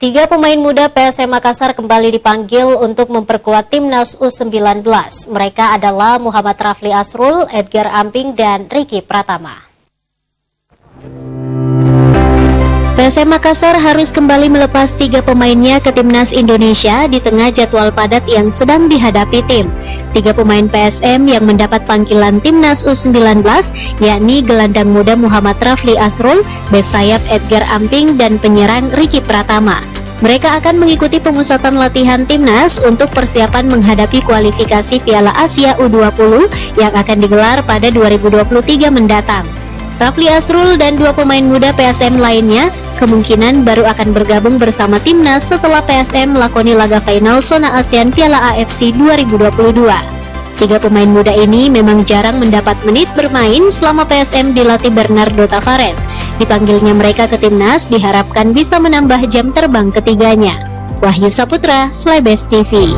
Tiga pemain muda PSM Makassar kembali dipanggil untuk memperkuat timnas U19. Mereka adalah Muhammad Rafli Asrul, Edgar Amping, dan Ricky Pratama. PSM Makassar harus kembali melepas tiga pemainnya ke timnas Indonesia di tengah jadwal padat yang sedang dihadapi tim. Tiga pemain PSM yang mendapat panggilan timnas U19 yakni gelandang muda Muhammad Rafli Asrul, bek sayap Edgar Amping, dan penyerang Ricky Pratama. Mereka akan mengikuti pemusatan latihan timnas untuk persiapan menghadapi kualifikasi Piala Asia U20 yang akan digelar pada 2023 mendatang. Rafli Asrul dan dua pemain muda PSM lainnya kemungkinan baru akan bergabung bersama timnas setelah PSM melakoni laga final zona ASEAN Piala AFC 2022. Tiga pemain muda ini memang jarang mendapat menit bermain selama PSM dilatih Bernardo Tavares. Dipanggilnya mereka ke timnas diharapkan bisa menambah jam terbang ketiganya. Wahyu Saputra, Slebes TV.